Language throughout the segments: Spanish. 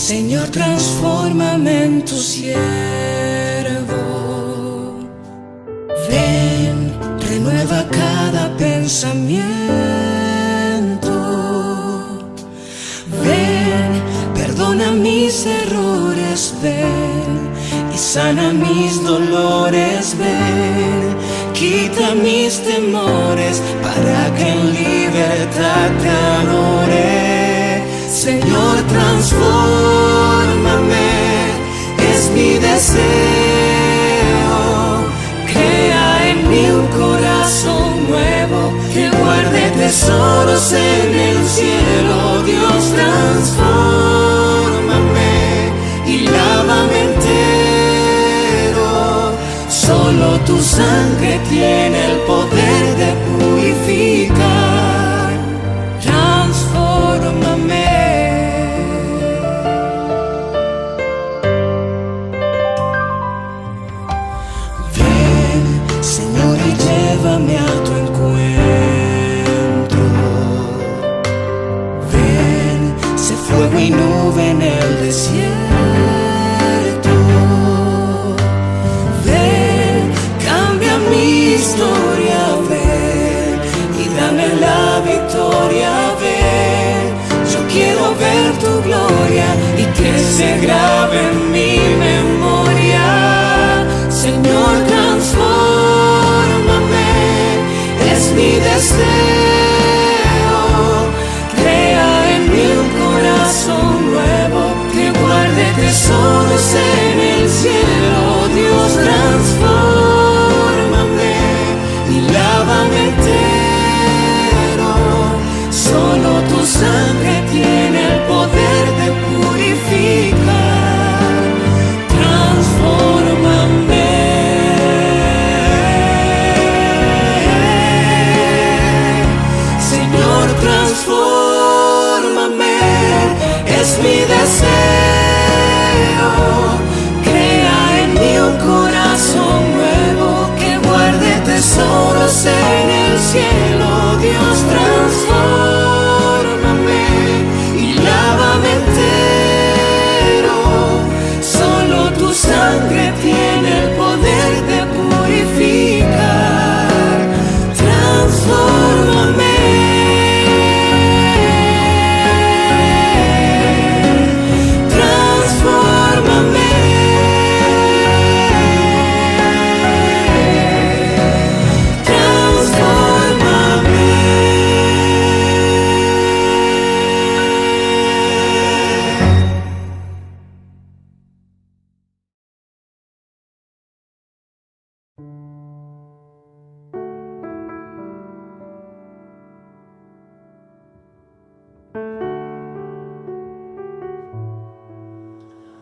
Señor, transfórmame en tu siervo. Ven, renueva cada pensamiento. Ven, perdona mis errores. Ven y sana mis dolores. Ven, quita mis temores para que en libertad te adore. Señor, transfórmame, es mi deseo. Crea en mí un corazón nuevo que guarde tesoros en el cielo. Dios, transfórmame y lávame entero. Solo tu sangre tiene el poder de purificar. Transfórmame. Señor, y llévame a tu encuentro. Ven, sé fuego y nube en el desierto. Ven, cambia mi historia. Ven y dame la victoria. Ven, yo quiero ver tu gloria y que se grabe en mi memoria. Señor, transfórmame, es mi deseo. Crea en mí un corazón nuevo que guarde tesoros en el cielo. Dios, transfórmame y lávame entero. Solo tu sangre tiene el poder de purificar. Transfórmame. Transfórmame, es mi deseo. Crea en mí un corazón nuevo que guarde tesoros en el cielo. Dios, transfórmame y lávame entero. Solo tu sangre tiene el poder de purificar. Transfórmame.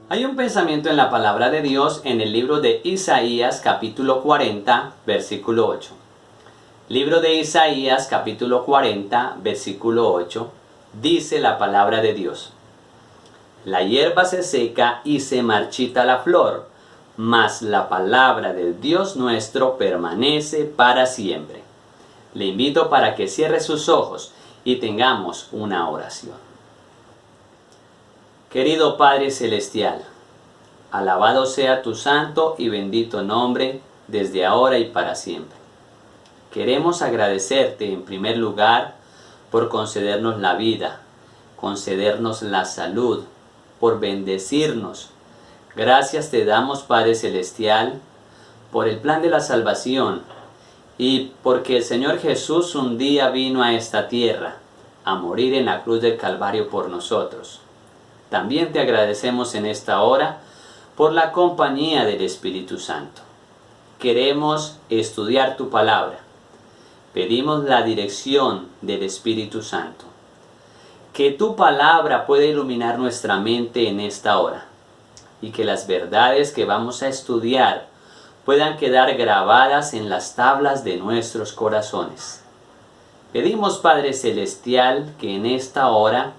Hay un pensamiento en la palabra de Dios en el libro de Isaías capítulo 40, versículo 8. Libro de Isaías capítulo 40, versículo 8, dice la palabra de Dios: La hierba se seca y se marchita la flor, mas la palabra del Dios nuestro permanece para siempre. Le invito para que cierre sus ojos y tengamos una oración. Querido Padre Celestial, alabado sea tu santo y bendito nombre desde ahora y para siempre. Queremos agradecerte en primer lugar por concedernos la vida, concedernos la salud, por bendecirnos. Gracias te damos, Padre Celestial, por el plan de la salvación y porque el Señor Jesús un día vino a esta tierra a morir en la cruz del Calvario por nosotros. También te agradecemos en esta hora por la compañía del Espíritu Santo. Queremos estudiar tu palabra. Pedimos la dirección del Espíritu Santo. Que tu palabra pueda iluminar nuestra mente en esta hora y que las verdades que vamos a estudiar puedan quedar grabadas en las tablas de nuestros corazones. Pedimos, Padre Celestial, que en esta hora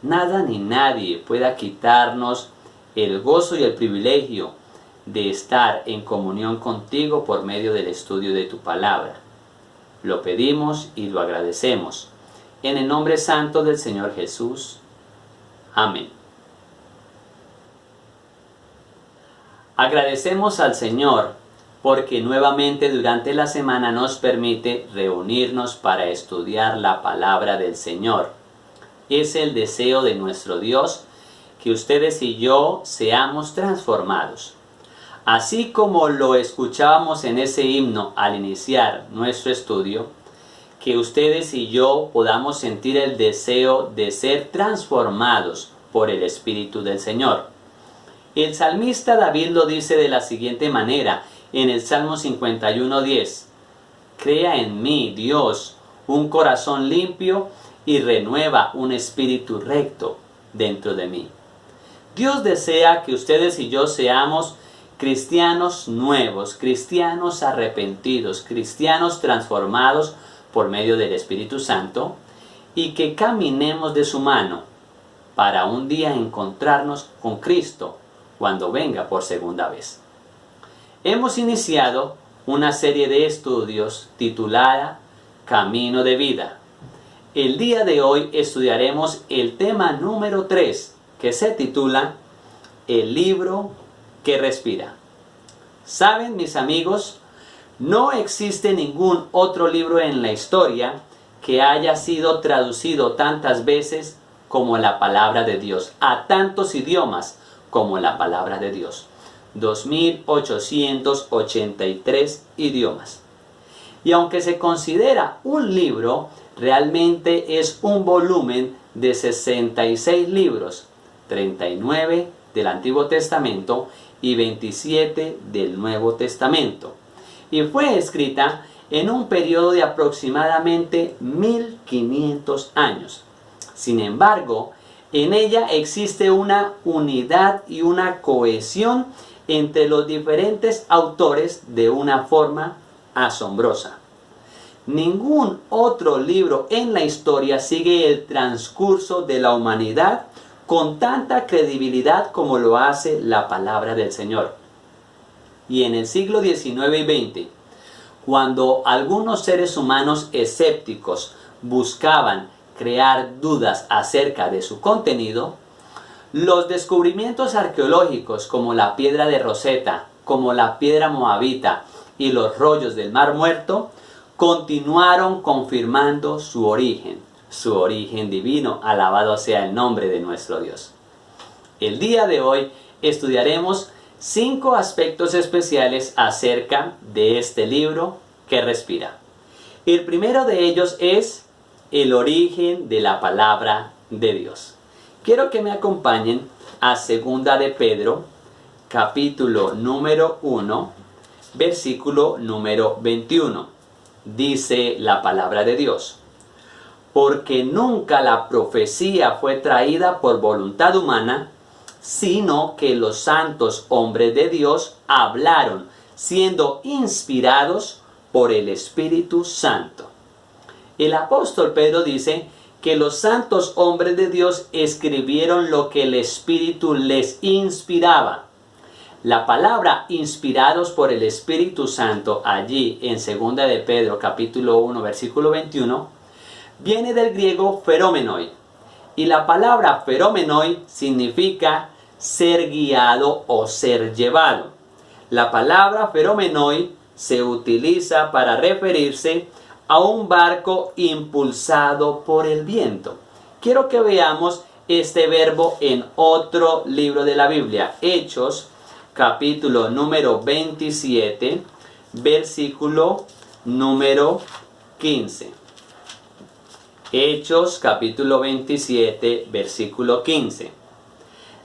nada ni nadie pueda quitarnos el gozo y el privilegio de estar en comunión contigo por medio del estudio de tu palabra. Lo pedimos y lo agradecemos. En el nombre santo del Señor Jesús. Amén. Agradecemos al Señor porque nuevamente durante la semana nos permite reunirnos para estudiar la palabra del Señor. Es el deseo de nuestro Dios que ustedes y yo seamos transformados. Así como lo escuchábamos en ese himno al iniciar nuestro estudio, que ustedes y yo podamos sentir el deseo de ser transformados por el Espíritu del Señor. El salmista David lo dice de la siguiente manera en el Salmo 51:10. Crea en mí, Dios, un corazón limpio y renueva un espíritu recto dentro de mí. Dios desea que ustedes y yo seamos cristianos nuevos, cristianos arrepentidos, cristianos transformados por medio del Espíritu Santo y que caminemos de su mano para un día encontrarnos con Cristo cuando venga por segunda vez. Hemos iniciado una serie de estudios titulada Camino de Vida. El día de hoy estudiaremos el tema número 3, que se titula El libro que respira. ¿Saben, mis amigos? No existe ningún otro libro en la historia que haya sido traducido tantas veces como la palabra de Dios, a tantos idiomas como la palabra de Dios. 2883 idiomas. Y aunque se considera un libro, realmente es un volumen de 66 libros, 39 del Antiguo Testamento y 27 del Nuevo Testamento. Y fue escrita en un periodo de aproximadamente 1500 años. Sin embargo, en ella existe una unidad y una cohesión entre los diferentes autores de una forma asombrosa. Ningún otro libro en la historia sigue el transcurso de la humanidad con tanta credibilidad como lo hace la palabra del Señor. Y en el siglo XIX y XX, cuando algunos seres humanos escépticos buscaban crear dudas acerca de su contenido, los descubrimientos arqueológicos como la piedra de Rosetta, como la piedra moabita y los rollos del Mar Muerto continuaron confirmando su origen divino. Alabado sea el nombre de nuestro Dios. El día de hoy estudiaremos 5 aspectos especiales acerca de este libro que respira. El primero de ellos es el origen de la palabra de Dios. Quiero que me acompañen a 2 de Pedro, capítulo número 1, versículo número 21. Dice la palabra de Dios: porque nunca la profecía fue traída por voluntad humana, sino que los santos hombres de Dios hablaron, siendo inspirados por el Espíritu Santo. El apóstol Pedro dice que los santos hombres de Dios escribieron lo que el Espíritu les inspiraba. La palabra inspirados por el Espíritu Santo allí en 2 de Pedro capítulo 1 versículo 21 viene del griego feromenoi. Y la palabra feromenoi significa ser guiado o ser llevado. La palabra feromenoi se utiliza para referirse a un barco impulsado por el viento. Quiero que veamos este verbo en otro libro de la Biblia, Hechos, capítulo número 27, versículo número 15. Hechos, capítulo 27, versículo 15.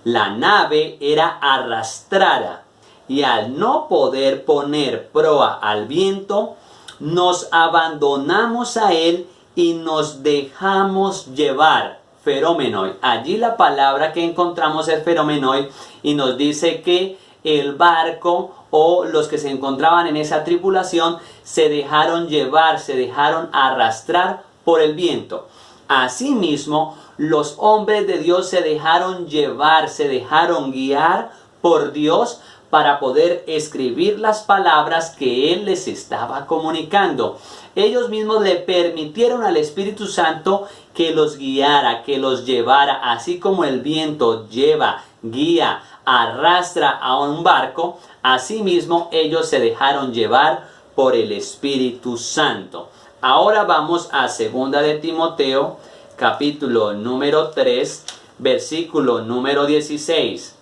La nave era arrastrada y al no poder poner proa al viento, nos abandonamos a él y nos dejamos llevar. Feromenoi. Allí la palabra que encontramos es feromenoi y nos dice que el barco o los que se encontraban en esa tripulación se dejaron llevar, se dejaron arrastrar por el viento. Asimismo, los hombres de Dios se dejaron llevar, se dejaron guiar por Dios para poder escribir las palabras que Él les estaba comunicando. Ellos mismos le permitieron al Espíritu Santo que los guiara, que los llevara, así como el viento lleva, guía arrastra a un barco, asimismo ellos se dejaron llevar por el Espíritu Santo. Ahora vamos a 2 de Timoteo, capítulo número 3, versículo número 16.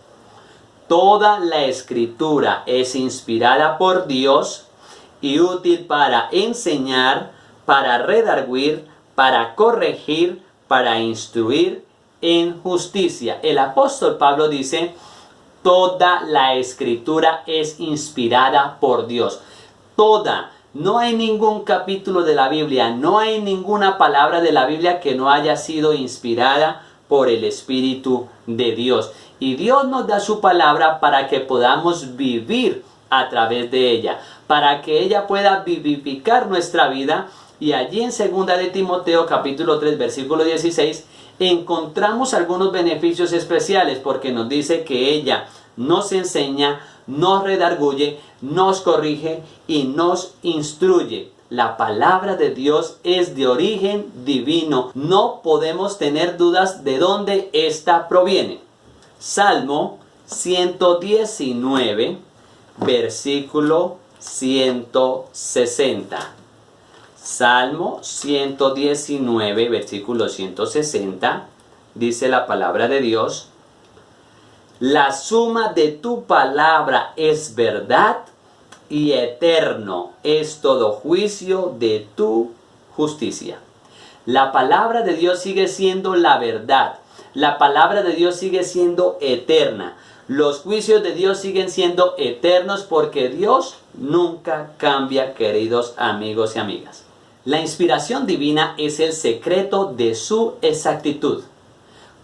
Toda la escritura es inspirada por Dios y útil para enseñar, para redarguir, para corregir, para instruir en justicia. El apóstol Pablo dice, toda la escritura es inspirada por Dios. Toda. No hay ningún capítulo de la Biblia, no hay ninguna palabra de la Biblia que no haya sido inspirada por el Espíritu de Dios. Y Dios nos da su palabra para que podamos vivir a través de ella, para que ella pueda vivificar nuestra vida. Y allí en 2 de Timoteo capítulo 3 versículo 16 encontramos algunos beneficios especiales, porque nos dice que ella nos enseña, nos redarguye, nos corrige y nos instruye. La palabra de Dios es de origen divino. No podemos tener dudas de dónde ésta proviene. Salmo 119, versículo 160. Salmo 119, versículo 160, dice la palabra de Dios: la suma de tu palabra es verdad y eterno es todo juicio de tu justicia. La palabra de Dios sigue siendo la verdad. La palabra de Dios sigue siendo eterna. Los juicios de Dios siguen siendo eternos porque Dios nunca cambia, queridos amigos y amigas. La inspiración divina es el secreto de su exactitud.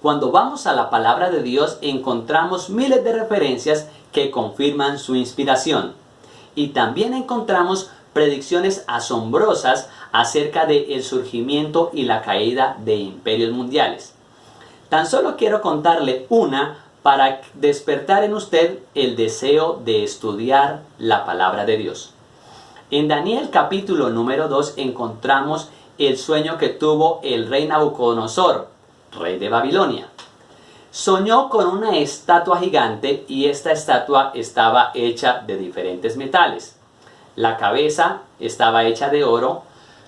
Cuando vamos a la palabra de Dios encontramos miles de referencias que confirman su inspiración. Y también encontramos predicciones asombrosas acerca del surgimiento y la caída de imperios mundiales. Tan solo quiero contarle una para despertar en usted el deseo de estudiar la palabra de Dios. En Daniel capítulo número 2 encontramos el sueño que tuvo el rey Nabucodonosor, rey de Babilonia. Soñó con una estatua gigante y esta estatua estaba hecha de diferentes metales. La cabeza estaba hecha de oro,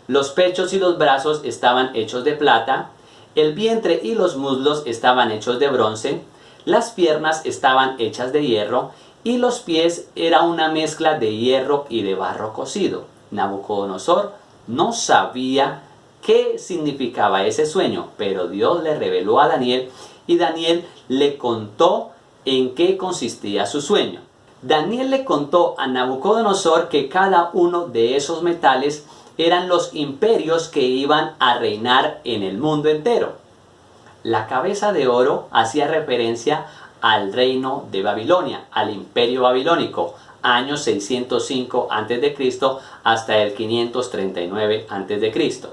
los pechos y los brazos estaban hechos de plata, el vientre y los muslos estaban hechos de bronce, las piernas estaban hechas de hierro y los pies era una mezcla de hierro y de barro cocido. Nabucodonosor no sabía qué significaba ese sueño, pero Dios le reveló a Daniel y Daniel le contó en qué consistía su sueño. Daniel le contó a Nabucodonosor que cada uno de esos metales eran los imperios que iban a reinar en el mundo entero. La cabeza de oro hacía referencia al reino de Babilonia, al imperio babilónico, año 605 a.C. hasta el 539 a.C.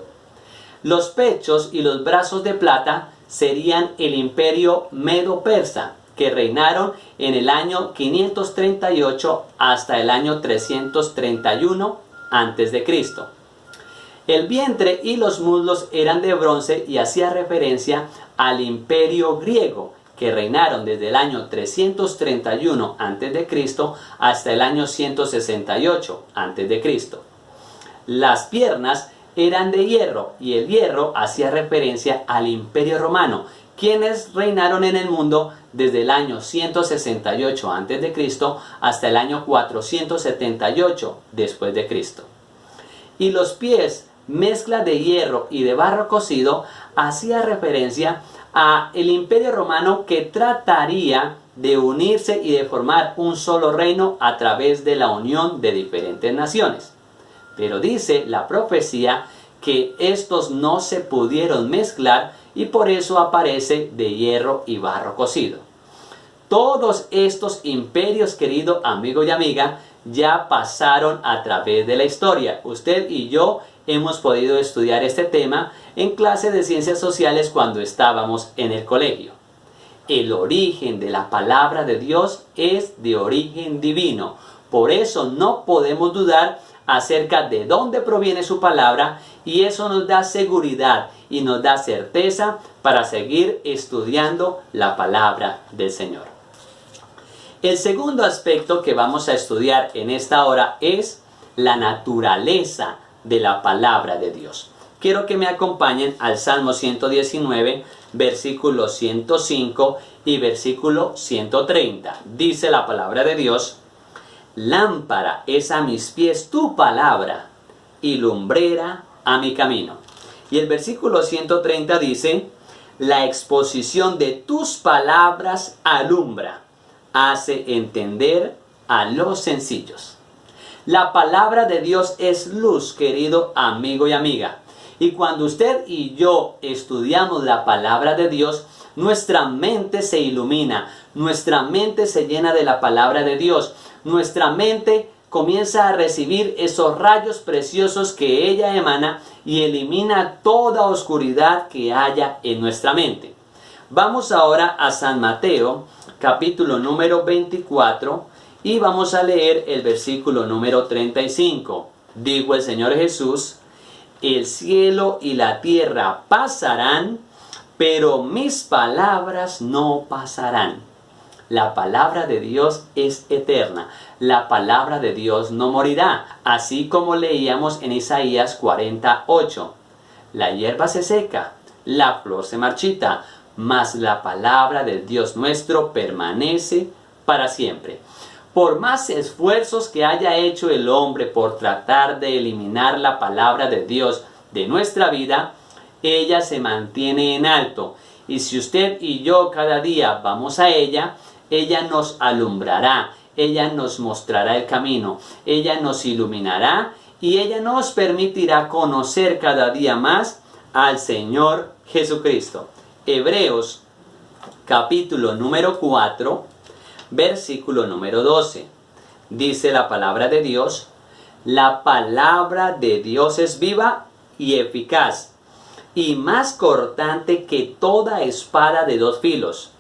Los pechos y los brazos de plata serían el imperio medo-persa, que reinaron en el año 538 hasta el año 331 a.C. El vientre y los muslos eran de bronce y hacía referencia al imperio griego, que reinaron desde el año 331 a.C. hasta el año 168 a.C. Las piernas eran de hierro y el hierro hacía referencia al imperio romano, quienes reinaron en el mundo desde el año 168 a.C. hasta el año 478 después de Cristo. Y los pies, mezcla de hierro y de barro cocido, hacía referencia a el imperio romano que trataría de unirse y de formar un solo reino a través de la unión de diferentes naciones. Pero dice la profecía que estos no se pudieron mezclar y por eso aparece de hierro y barro cocido. Todos estos imperios, querido amigo y amiga, ya pasaron a través de la historia. Usted y yo hemos podido estudiar este tema en clase de ciencias sociales cuando estábamos en el colegio. El origen de la palabra de Dios es de origen divino. Por eso no podemos dudar acerca de dónde proviene su palabra y eso nos da seguridad y nos da certeza para seguir estudiando la palabra del Señor. El segundo aspecto que vamos a estudiar en esta hora es la naturaleza de la palabra de Dios. Quiero que me acompañen al Salmo 119, versículo 105 y versículo 130. Dice la palabra de Dios: lámpara es a mis pies tu palabra y lumbrera a mi camino. Y el versículo 130 dice: la exposición de tus palabras alumbra, hace entender a los sencillos. La palabra de Dios es luz, querido amigo y amiga. Y cuando usted y yo estudiamos la palabra de Dios, nuestra mente se ilumina, nuestra mente se llena de la palabra de Dios, nuestra mente comienza a recibir esos rayos preciosos que ella emana y elimina toda oscuridad que haya en nuestra mente. Vamos ahora a San Mateo, capítulo número 24, y vamos a leer el versículo número 35. Dijo el Señor Jesús: el cielo y la tierra pasarán, pero mis palabras no pasarán. La palabra de Dios es eterna. La palabra de Dios no morirá. Así como leíamos en Isaías 48. La hierba se seca, la flor se marchita, mas la palabra del Dios nuestro permanece para siempre. Por más esfuerzos que haya hecho el hombre por tratar de eliminar la palabra de Dios de nuestra vida, ella se mantiene en alto. Y si usted y yo cada día vamos a ella, ella nos alumbrará, ella nos mostrará el camino, ella nos iluminará y ella nos permitirá conocer cada día más al Señor Jesucristo. Hebreos capítulo número 4, versículo número 12. Dice la palabra de Dios: la palabra de Dios es viva y eficaz, y más cortante que toda espada de dos filos.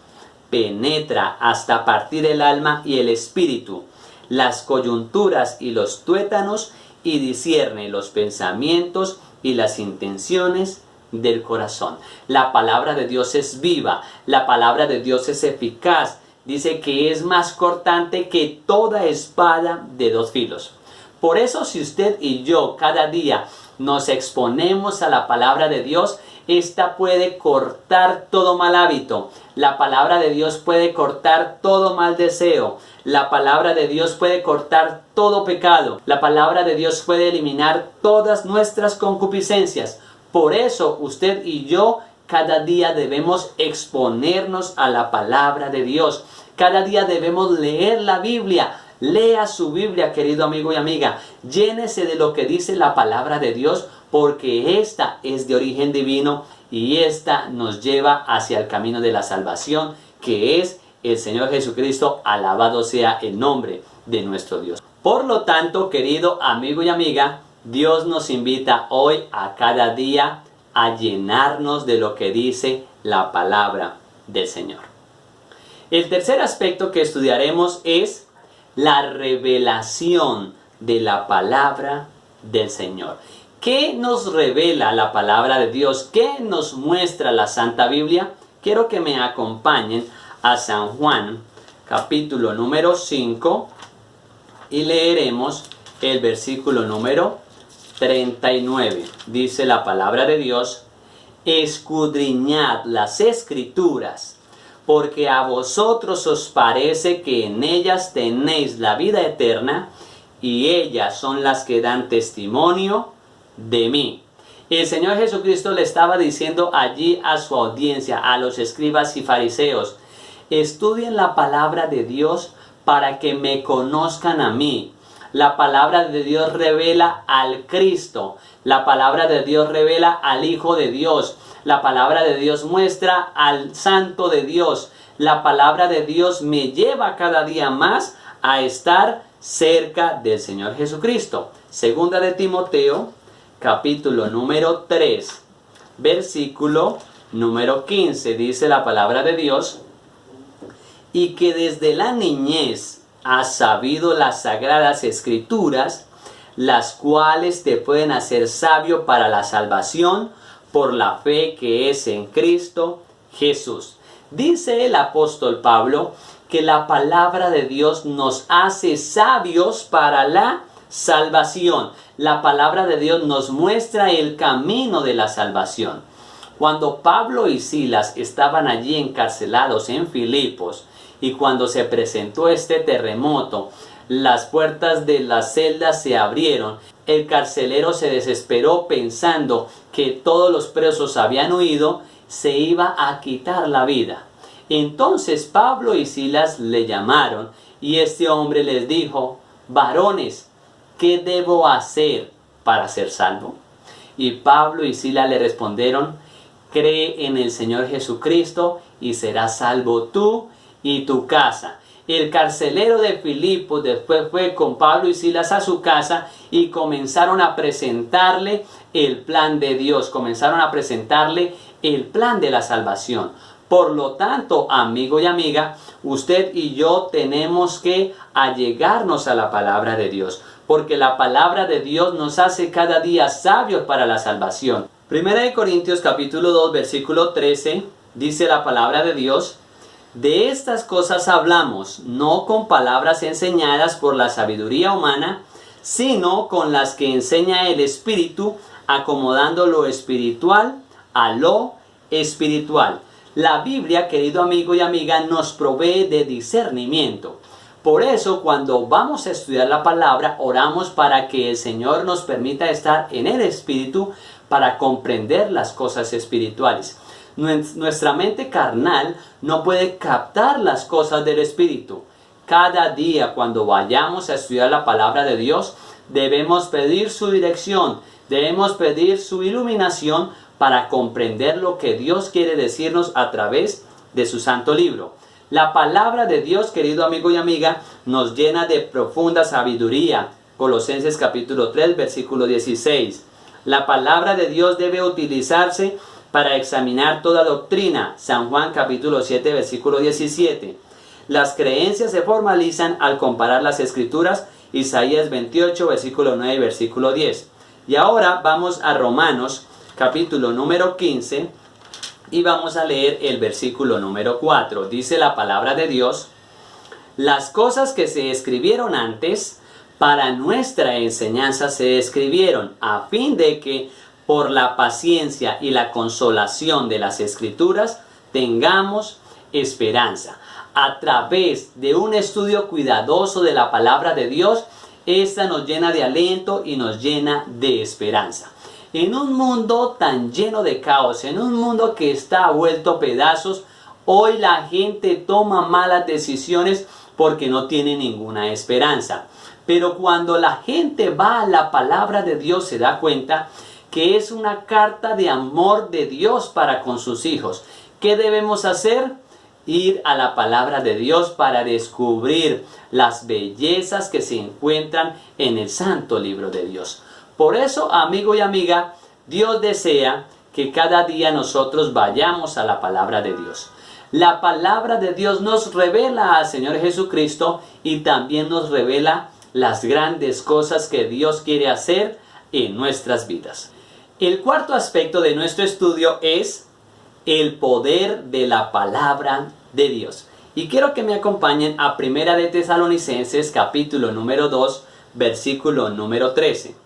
Penetra hasta partir el alma y el espíritu, las coyunturas y los tuétanos, y discierne los pensamientos y las intenciones del corazón. La palabra de Dios es viva, la palabra de Dios es eficaz. Dice que es más cortante que toda espada de dos filos. Por eso, si usted y yo cada día nos exponemos a la palabra de Dios, esta puede cortar todo mal hábito. La palabra de Dios puede cortar todo mal deseo. La palabra de Dios puede cortar todo pecado. La palabra de Dios puede eliminar todas nuestras concupiscencias. Por eso usted y yo cada día debemos exponernos a la palabra de Dios. Cada día debemos leer la Biblia. Lea su Biblia, querido amigo y amiga. Llénese de lo que dice la palabra de Dios, porque esta es de origen divino y esta nos lleva hacia el camino de la salvación, que es el Señor Jesucristo. Alabado sea el nombre de nuestro Dios. Por lo tanto, querido amigo y amiga, Dios nos invita hoy a cada día a llenarnos de lo que dice la palabra del Señor. El tercer aspecto que estudiaremos es la revelación de la palabra del Señor. ¿Qué nos revela la palabra de Dios? ¿Qué nos muestra la Santa Biblia? Quiero que me acompañen a San Juan, capítulo número 5, y leeremos el versículo número 39. Dice la palabra de Dios: escudriñad las Escrituras, porque a vosotros os parece que en ellas tenéis la vida eterna, y ellas son las que dan testimonio de mí. El Señor Jesucristo le estaba diciendo allí a su audiencia, a los escribas y fariseos: estudien la palabra de Dios para que me conozcan a mí. La palabra de Dios revela al Cristo. La palabra de Dios revela al Hijo de Dios. La palabra de Dios muestra al Santo de Dios. La palabra de Dios me lleva cada día más a estar cerca del Señor Jesucristo. Segunda de Timoteo, capítulo número 3, versículo número 15. Dice la palabra de Dios: y que desde la niñez has sabido las sagradas Escrituras, las cuales te pueden hacer sabio para la salvación por la fe que es en Cristo Jesús. Dice el apóstol Pablo que la palabra de Dios nos hace sabios para la salvación. La palabra de Dios nos muestra el camino de la salvación. Cuando Pablo y Silas estaban allí encarcelados en Filipos y cuando se presentó este terremoto, las puertas de las celdas se abrieron. El carcelero se desesperó pensando que todos los presos habían huido, se iba a quitar la vida. Entonces Pablo y Silas le llamaron y este hombre les dijo: varones, ¿qué debo hacer para ser salvo? Y Pablo y Silas le respondieron: cree en el Señor Jesucristo y serás salvo tú y tu casa. El carcelero de Filipos después fue con Pablo y Silas a su casa y comenzaron a presentarle el plan de Dios, comenzaron a presentarle el plan de la salvación. Por lo tanto, amigo y amiga, usted y yo tenemos que allegarnos a la palabra de Dios, porque la palabra de Dios nos hace cada día sabios para la salvación. Primera de Corintios capítulo 2 versículo 13 dice la palabra de Dios: de estas cosas hablamos, no con palabras enseñadas por la sabiduría humana, sino con las que enseña el Espíritu, acomodando lo espiritual a lo espiritual. La Biblia, querido amigo y amiga, nos provee de discernimiento. Por eso, cuando vamos a estudiar la palabra, oramos para que el Señor nos permita estar en el Espíritu para comprender las cosas espirituales. Nuestra mente carnal no puede captar las cosas del Espíritu. Cada día cuando vayamos a estudiar la palabra de Dios, debemos pedir su dirección, debemos pedir su iluminación para comprender lo que Dios quiere decirnos a través de su santo libro. La palabra de Dios, querido amigo y amiga, nos llena de profunda sabiduría. Colosenses capítulo 3, versículo 16. La palabra de Dios debe utilizarse para examinar toda doctrina. San Juan capítulo 7, versículo 17. Las creencias se formalizan al comparar las escrituras. Isaías 28, versículo 9 y versículo 10. Y ahora vamos a Romanos capítulo número 15 y vamos a leer el versículo número 4. Dice la palabra de Dios: las cosas que se escribieron antes para nuestra enseñanza se escribieron a fin de que por la paciencia y la consolación de las escrituras tengamos esperanza. A través de un estudio cuidadoso de la palabra de Dios, esta nos llena de aliento y nos llena de esperanza. En un mundo tan lleno de caos, en un mundo que está vuelto a pedazos, hoy la gente toma malas decisiones porque no tiene ninguna esperanza. Pero cuando la gente va a la palabra de Dios, se da cuenta que es una carta de amor de Dios para con sus hijos. ¿Qué debemos hacer? Ir a la palabra de Dios para descubrir las bellezas que se encuentran en el santo libro de Dios. Por eso, amigo y amiga, Dios desea que cada día nosotros vayamos a la palabra de Dios. La palabra de Dios nos revela al Señor Jesucristo y también nos revela las grandes cosas que Dios quiere hacer en nuestras vidas. El cuarto aspecto de nuestro estudio es el poder de la palabra de Dios. Y quiero que me acompañen a Primera de Tesalonicenses capítulo número 2, versículo número 13.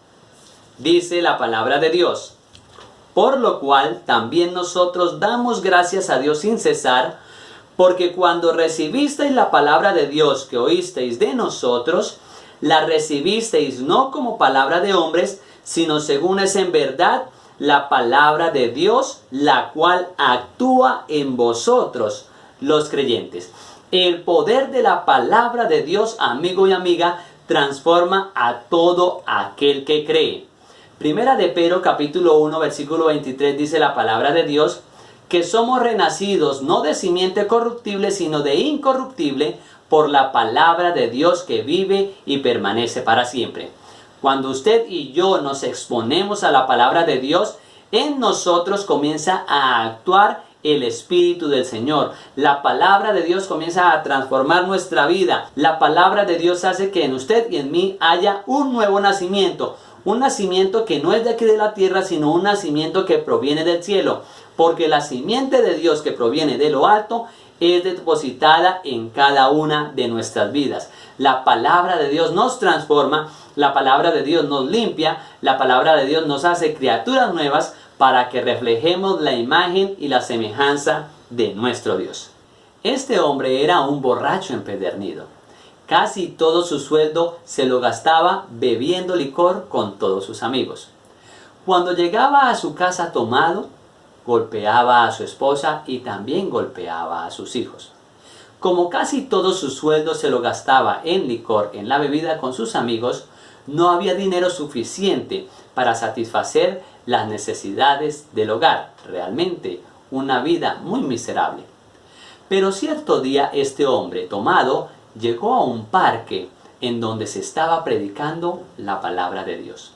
Dice la palabra de Dios: por lo cual también nosotros damos gracias a Dios sin cesar, porque cuando recibisteis la palabra de Dios que oísteis de nosotros, la recibisteis no como palabra de hombres, sino según es en verdad la palabra de Dios, la cual actúa en vosotros, los creyentes. El poder de la palabra de Dios, amigo y amiga, transforma a todo aquel que cree. Primera de Pedro capítulo 1 versículo 23 dice la palabra de Dios que somos renacidos no de simiente corruptible sino de incorruptible por la palabra de Dios que vive y permanece para siempre. Cuando usted y yo nos exponemos a la palabra de Dios, en nosotros comienza a actuar el Espíritu del Señor. La palabra de Dios comienza a transformar nuestra vida. La palabra de Dios hace que en usted y en mí haya un nuevo nacimiento. Un nacimiento que no es de aquí de la tierra, sino un nacimiento que proviene del cielo. Porque la simiente de Dios que proviene de lo alto es depositada en cada una de nuestras vidas. La palabra de Dios nos transforma, la palabra de Dios nos limpia, la palabra de Dios nos hace criaturas nuevas para que reflejemos la imagen y la semejanza de nuestro Dios. Este hombre era un borracho empedernido. Casi todo su sueldo se lo gastaba bebiendo licor con todos sus amigos. Cuando llegaba a su casa tomado, golpeaba a su esposa y también golpeaba a sus hijos. Como casi todo su sueldo se lo gastaba en licor, en la bebida con sus amigos, no había dinero suficiente para satisfacer las necesidades del hogar. Realmente, una vida muy miserable. Pero cierto día este hombre tomado llegó a un parque en donde se estaba predicando la palabra de Dios.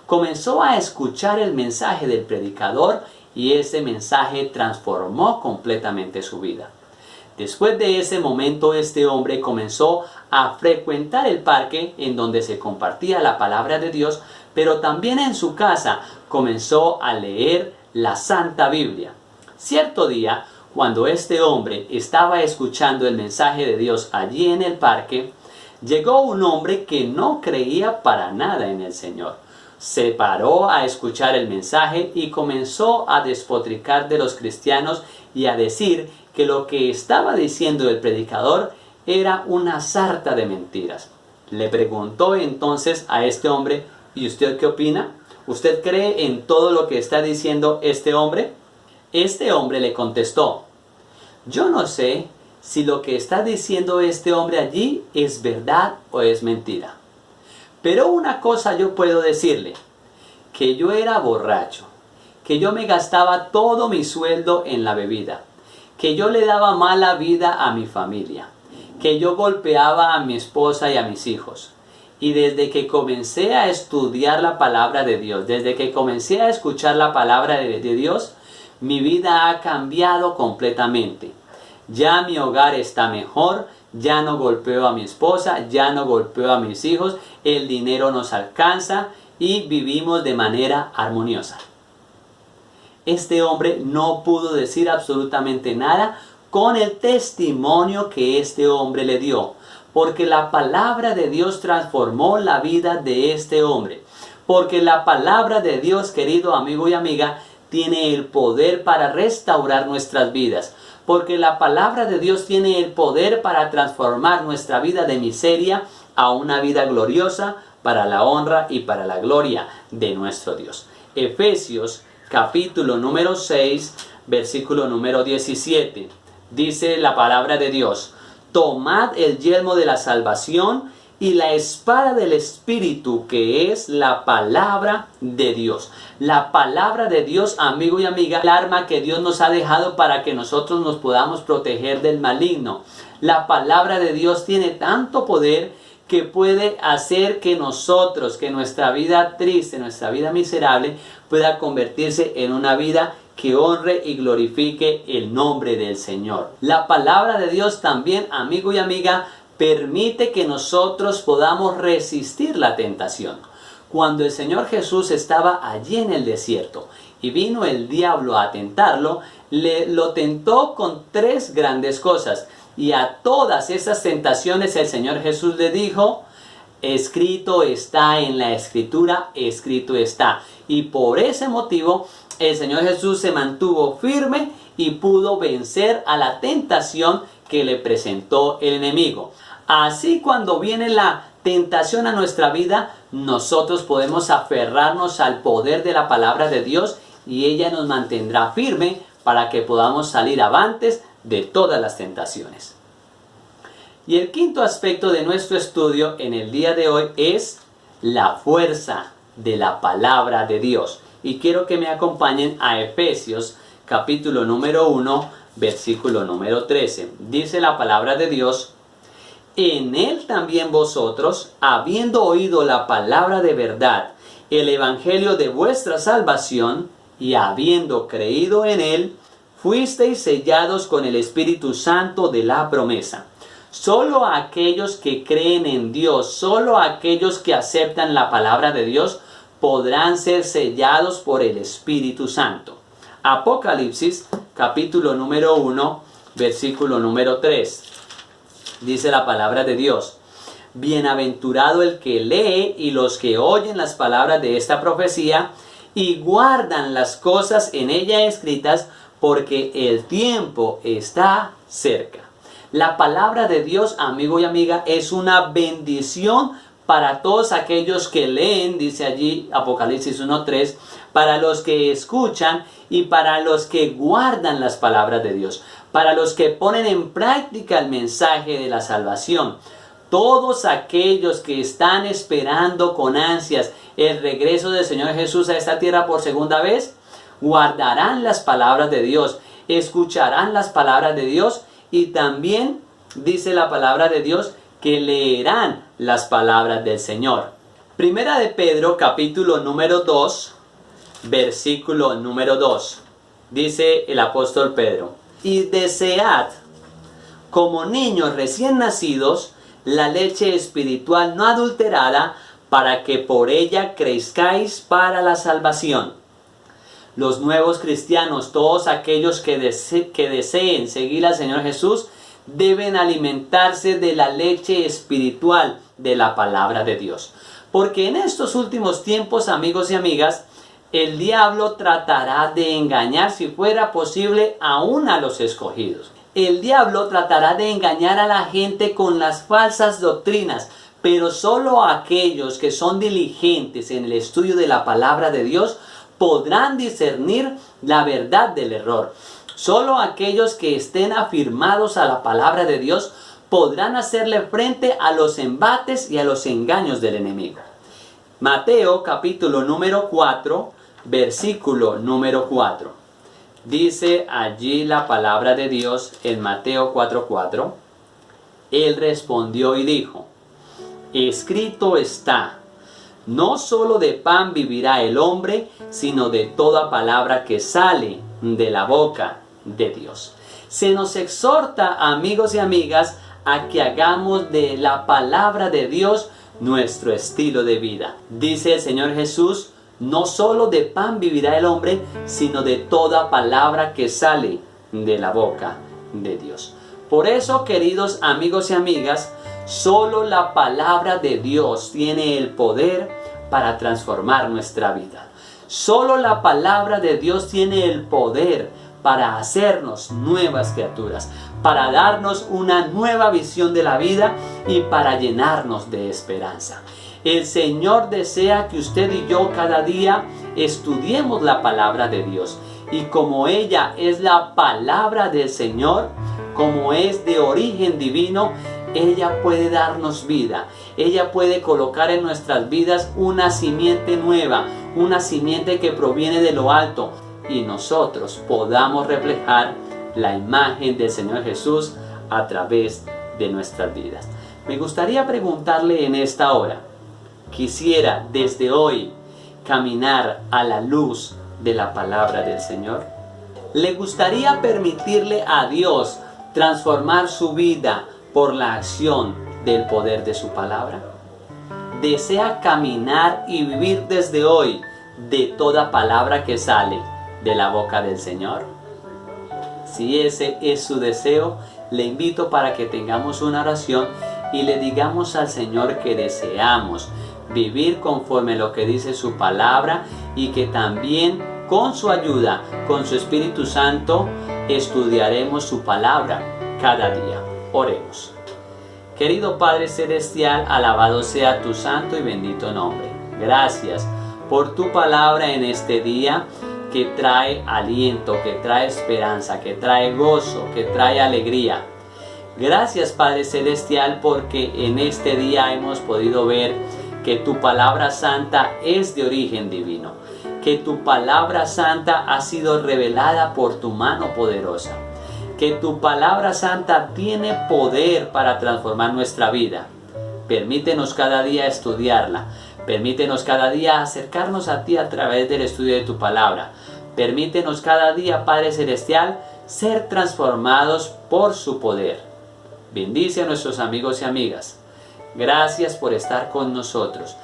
Comenzó a escuchar el mensaje del predicador y ese mensaje transformó completamente su vida. Después de ese momento, este hombre comenzó a frecuentar el parque en donde se compartía la palabra de Dios, pero también en su casa comenzó a leer la Santa Biblia. Cierto día, cuando este hombre estaba escuchando el mensaje de Dios allí en el parque, llegó un hombre que no creía para nada en el Señor. Se paró a escuchar el mensaje y comenzó a despotricar de los cristianos y a decir que lo que estaba diciendo el predicador era una sarta de mentiras. Le preguntó entonces a este hombre: ¿y usted qué opina? ¿Usted cree en todo lo que está diciendo este hombre? Este hombre le contestó: yo no sé si lo que está diciendo este hombre allí es verdad o es mentira. Pero una cosa yo puedo decirle, que yo era borracho, que yo me gastaba todo mi sueldo en la bebida, que yo le daba mala vida a mi familia, que yo golpeaba a mi esposa y a mis hijos. Y desde que comencé a estudiar la palabra de Dios, desde que comencé a escuchar la palabra de Dios, mi vida ha cambiado completamente. Ya mi hogar está mejor, ya no golpeo a mi esposa, ya no golpeo a mis hijos, el dinero nos alcanza y vivimos de manera armoniosa. Este hombre no pudo decir absolutamente nada con el testimonio que este hombre le dio, porque la palabra de Dios transformó la vida de este hombre. Porque la palabra de Dios, querido amigo y amiga, tiene el poder para restaurar nuestras vidas. Porque la palabra de Dios tiene el poder para transformar nuestra vida de miseria a una vida gloriosa para la honra y para la gloria de nuestro Dios. Efesios capítulo número 6, versículo número 17. Dice la palabra de Dios: tomad el yelmo de la salvación y la espada del Espíritu, que es la palabra de Dios. La palabra de Dios, amigo y amiga, el arma que Dios nos ha dejado para que nosotros nos podamos proteger del maligno. La palabra de Dios tiene tanto poder que puede hacer que nosotros, que nuestra vida triste, nuestra vida miserable, pueda convertirse en una vida que honre y glorifique el nombre del Señor. La palabra de Dios también, amigo y amiga, permite que nosotros podamos resistir la tentación. Cuando el Señor Jesús estaba allí en el desierto y vino el diablo a tentarlo, lo tentó con 3 grandes cosas. Y a todas esas tentaciones el Señor Jesús le dijo: escrito está en la Escritura, escrito está. Y por ese motivo el Señor Jesús se mantuvo firme y pudo vencer a la tentación que le presentó el enemigo. Así, cuando viene la tentación a nuestra vida, nosotros podemos aferrarnos al poder de la palabra de Dios y ella nos mantendrá firme para que podamos salir avantes de todas las tentaciones. Y el quinto aspecto de nuestro estudio en el día de hoy es la fuerza de la palabra de Dios. Y quiero que me acompañen a Efesios capítulo número 1, versículo número 13. Dice la palabra de Dios: en él también vosotros, habiendo oído la palabra de verdad, el evangelio de vuestra salvación, y habiendo creído en él, fuisteis sellados con el Espíritu Santo de la promesa. Solo aquellos que creen en Dios, solo aquellos que aceptan la palabra de Dios, podrán ser sellados por el Espíritu Santo. Apocalipsis, capítulo número 1, versículo número 3. Dice la palabra de Dios: bienaventurado el que lee y los que oyen las palabras de esta profecía y guardan las cosas en ella escritas, porque el tiempo está cerca. La palabra de Dios, amigo y amiga, es una bendición para todos aquellos que leen, dice allí Apocalipsis 1:3, para los que escuchan y para los que guardan las palabras de Dios, para los que ponen en práctica el mensaje de la salvación. Todos aquellos que están esperando con ansias el regreso del Señor Jesús a esta tierra por segunda vez, guardarán las palabras de Dios, escucharán las palabras de Dios y también dice la palabra de Dios que leerán las palabras del Señor. Primera de Pedro, capítulo número 2, versículo número 2. Dice el apóstol Pedro: y desead, como niños recién nacidos, la leche espiritual no adulterada, para que por ella crezcáis para la salvación. Los nuevos cristianos, todos aquellos que deseen seguir al Señor Jesús, deben alimentarse de la leche espiritual de la palabra de Dios. Porque en estos últimos tiempos, amigos y amigas, el diablo tratará de engañar, si fuera posible, aún a los escogidos. El diablo tratará de engañar a la gente con las falsas doctrinas, pero solo aquellos que son diligentes en el estudio de la palabra de Dios podrán discernir la verdad del error. Solo aquellos que estén afirmados a la palabra de Dios podrán hacerle frente a los embates y a los engaños del enemigo. Mateo capítulo número 4, versículo número 4. Dice allí la palabra de Dios en Mateo 4:4. Él respondió y dijo: escrito está, no solo de pan vivirá el hombre, sino de toda palabra que sale de la boca de Dios. Se nos exhorta, amigos y amigas, a que hagamos de la palabra de Dios nuestro estilo de vida. Dice el Señor Jesús: no solo de pan vivirá el hombre, sino de toda palabra que sale de la boca de Dios. Por eso, queridos amigos y amigas, solo la palabra de Dios tiene el poder para transformar nuestra vida. Solo la palabra de Dios tiene el poder para hacernos nuevas criaturas, para darnos una nueva visión de la vida y para llenarnos de esperanza. El Señor desea que usted y yo cada día estudiemos la palabra de Dios. Y como ella es la palabra del Señor, como es de origen divino, ella puede darnos vida. Ella puede colocar en nuestras vidas una simiente nueva, una simiente que proviene de lo alto, y nosotros podamos reflejar la imagen del Señor Jesús a través de nuestras vidas. Me gustaría preguntarle en esta hora: ¿quisiera desde hoy caminar a la luz de la palabra del Señor? ¿Le gustaría permitirle a Dios transformar su vida por la acción del poder de su palabra? ¿Desea caminar y vivir desde hoy de toda palabra que sale de la boca del Señor? Si ese es su deseo, le invito para que tengamos una oración y le digamos al Señor que deseamos vivir conforme a lo que dice su palabra y que también con su ayuda, con su Espíritu Santo, estudiaremos su palabra cada día. Oremos. Querido Padre Celestial, alabado sea tu santo y bendito nombre. Gracias por tu palabra en este día que trae aliento, que trae esperanza, que trae gozo, que trae alegría. Gracias, Padre Celestial, porque en este día hemos podido ver que tu palabra santa es de origen divino, que tu palabra santa ha sido revelada por tu mano poderosa, que tu palabra santa tiene poder para transformar nuestra vida. Permítenos cada día estudiarla, permítenos cada día acercarnos a ti a través del estudio de tu palabra. Permítenos cada día, Padre Celestial, ser transformados por su poder. Bendice a nuestros amigos y amigas. Gracias por estar con nosotros.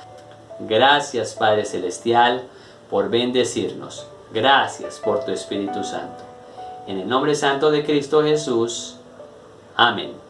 Gracias, Padre Celestial, por bendecirnos. Gracias por tu Espíritu Santo. En el nombre santo de Cristo Jesús. Amén.